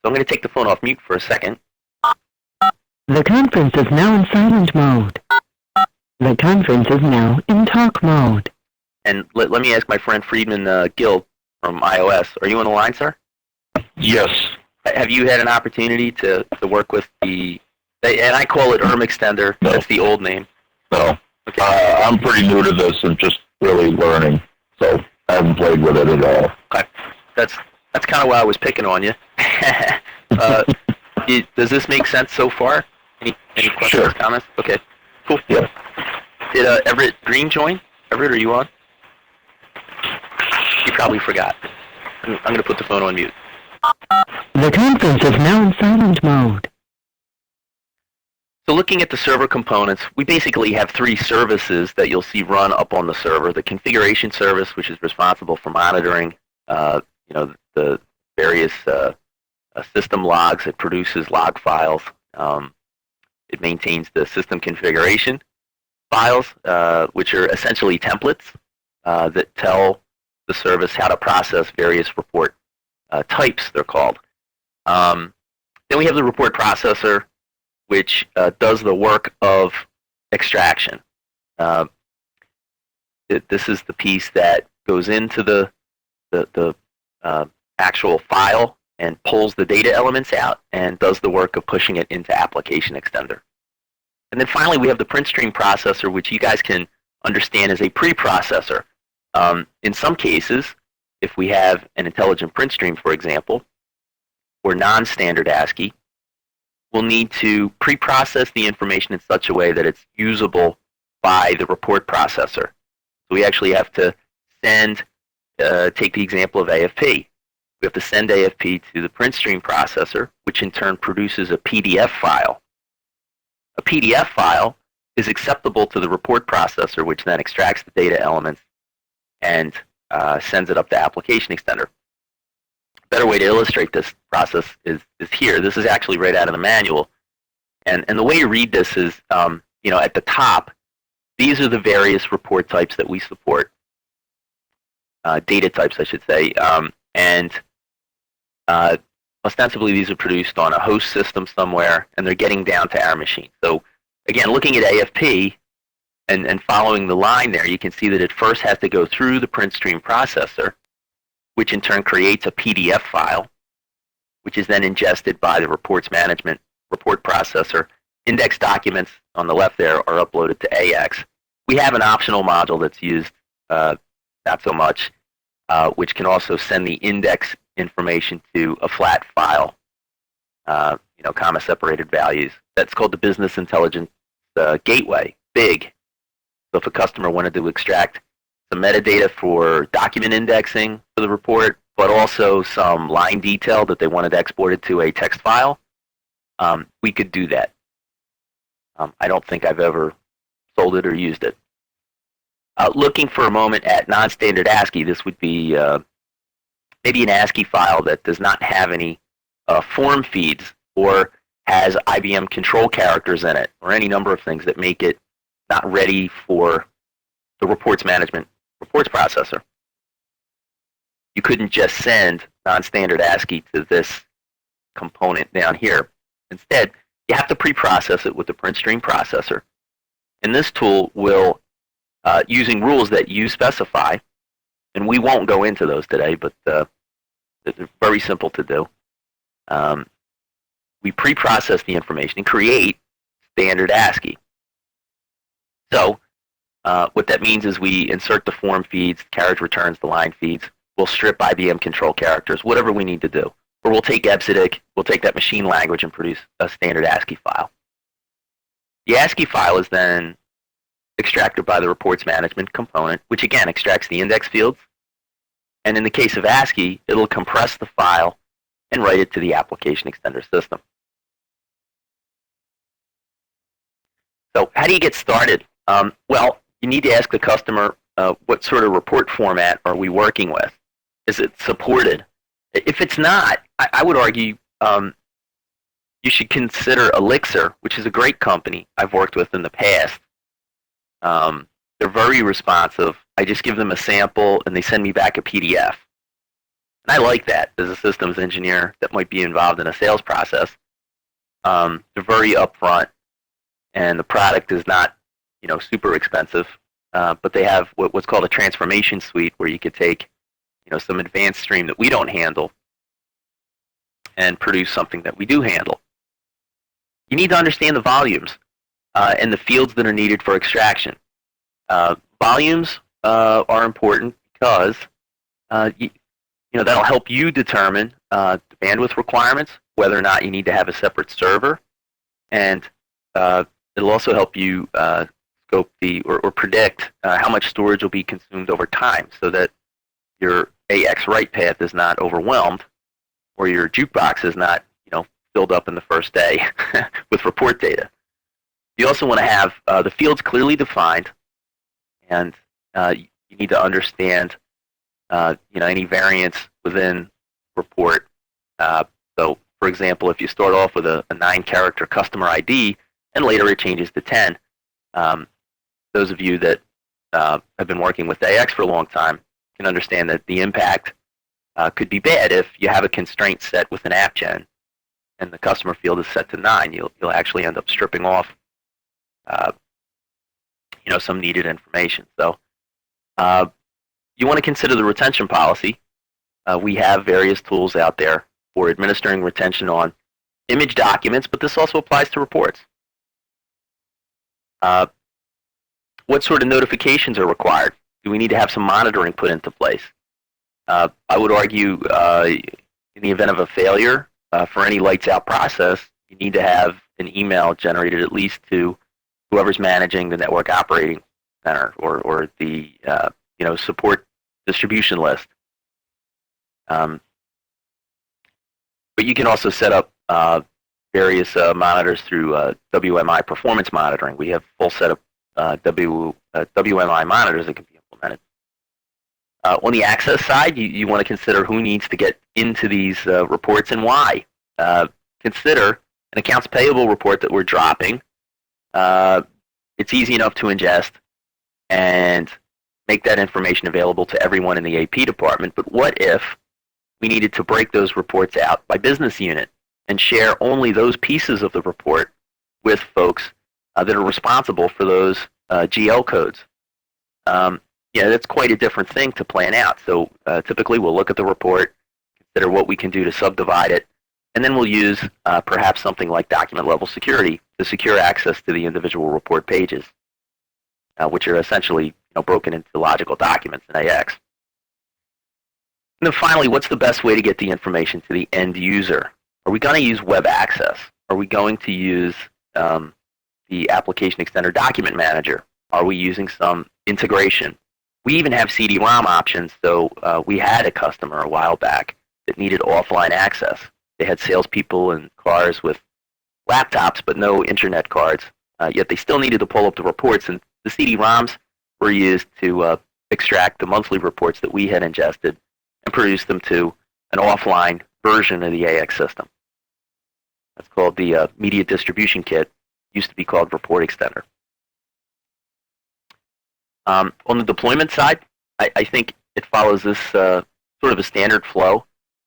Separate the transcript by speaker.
Speaker 1: So I'm going to take the phone off mute for a second.
Speaker 2: The conference is now in silent mode. The conference is now in talk mode.
Speaker 1: And let me ask my friend Friedman Gill from iOS. Are you on the line, sir?
Speaker 3: Yes.
Speaker 1: Have you had an opportunity to work with and I call it ApplicationXtender.
Speaker 3: No.
Speaker 1: That's the old name.
Speaker 3: No.
Speaker 1: Okay.
Speaker 3: I'm pretty new to this and just really learning, so I haven't played with it at all.
Speaker 1: Okay. That's kind of why I was picking on you. Does this make sense so far? Any questions,
Speaker 3: Sure.
Speaker 1: comments? Okay. Cool.
Speaker 3: Yeah.
Speaker 1: Did Everett Green join? Everett, are you on? You probably forgot. I'm going to put the phone on mute.
Speaker 2: The conference is now in silent mode.
Speaker 1: So looking at the server components, we basically have three services that you'll see run up on the server. The configuration service, which is responsible for monitoring the various system logs. It produces log files. It maintains the system configuration files, which are essentially templates that tell the service how to process various report types, they're called. Then we have the report processor, which does the work of extraction. This is the piece that goes into the actual file and pulls the data elements out and does the work of pushing it into ApplicationXtender. And then finally, we have the print stream processor, which you guys can understand as a preprocessor. In some cases, if we have an intelligent print stream, for example, or non-standard ASCII, we'll need to pre-process the information in such a way that it's usable by the report processor. So we actually have to send, take the example of AFP. We have to send AFP to the print stream processor, which in turn produces a PDF file. A PDF file is acceptable to the report processor, which then extracts the data elements and sends it up to ApplicationXtender. A better way to illustrate this process is here. This is actually right out of the manual. And the way to read this is, at the top, these are the various report types that we support. Data types, I should say. Ostensibly, these are produced on a host system somewhere, and they're getting down to our machine. So, again, looking at AFP and following the line there, you can see that it first has to go through the print stream processor, which in turn creates a PDF file, which is then ingested by the reports management report processor. Index documents on the left there are uploaded to AX. We have an optional module that's used not so much, which can also send the index information to a flat file, comma-separated values. That's called the Business Intelligence Gateway, BIG. So if a customer wanted to extract some metadata for document indexing for the report, but also some line detail that they wanted exported to a text file, we could do that. I don't think I've ever sold it or used it. Looking for a moment at non-standard ASCII, this would be maybe an ASCII file that does not have any form feeds or has IBM control characters in it, or any number of things that make it not ready for the reports management reports processor. You couldn't just send non-standard ASCII to this component down here. Instead, you have to pre-process it with the print stream processor. And this tool will, using rules that you specify, and we won't go into those today, but they're very simple to do. We pre-process the information and create standard ASCII. So what that means is we insert the form feeds, carriage returns, the line feeds. We'll strip IBM control characters, whatever we need to do. Or we'll take EBCDIC, we'll take that machine language and produce a standard ASCII file. The ASCII file is then extracted by the reports management component, which again extracts the index fields. And in the case of ASCII, it'll compress the file and write it to the ApplicationXtender system. So how do you get started? Well, you need to ask the customer what sort of report format are we working with? Is it supported? If it's not, I would argue you should consider Elixir, which is a great company I've worked with in the past. They're very responsive. I just give them a sample and they send me back a PDF. And I like that as a systems engineer that might be involved in a sales process. They're very upfront, and the product is not, super expensive. But they have what's called a transformation suite, where you could take, some advanced stream that we don't handle and produce something that we do handle. You need to understand the volumes and the fields that are needed for extraction. Volumes are important because that'll help you determine the bandwidth requirements, whether or not you need to have a separate server, and it'll also help you scope or predict how much storage will be consumed over time, so that your AX write path is not overwhelmed, or your jukebox is not filled up in the first day with report data. You also want to have the fields clearly defined, and you need to understand any variance within report. So, for example, if you start off with a 9-character customer ID and later it changes to 10, those of you that have been working with AX for a long time can understand that the impact could be bad if you have a constraint set with an app gen and the customer field is set to 9. You'll actually end up stripping off some needed information. So you want to consider the retention policy. We have various tools out there for administering retention on image documents, but this also applies to reports. What sort of notifications are required? Do we need to have some monitoring put into place? I would argue in the event of a failure for any lights out process, you need to have an email generated at least to whoever's managing the network operating center or the support distribution list. But you can also set up various monitors through WMI performance monitoring. We have a full set of WMI monitors that can be implemented. On the access side, you want to consider who needs to get into these reports and why. Consider an accounts payable report that we're dropping. It's easy enough to ingest and make that information available to everyone in the AP department, but what if we needed to break those reports out by business unit and share only those pieces of the report with folks that are responsible for those GL codes? That's quite a different thing to plan out. So typically we'll look at the report, consider what we can do to subdivide it, and then we'll use perhaps something like document level security to secure access to the individual report pages, which are essentially broken into logical documents in AX. And then finally, what's the best way to get the information to the end user? Are we going to use web access? Are we going to use the ApplicationXtender document manager? Are we using some integration? We even have CD-ROM options. So we had a customer a while back that needed offline access. They had salespeople in cars with laptops but no internet cards, yet they still needed to pull up the reports, and the CD-ROMs were used to extract the monthly reports that we had ingested and produce them to an offline version of the AX system. That's called the Media Distribution Kit. Used to be called ReportXtender. On the deployment side, I think it follows this sort of a standard flow.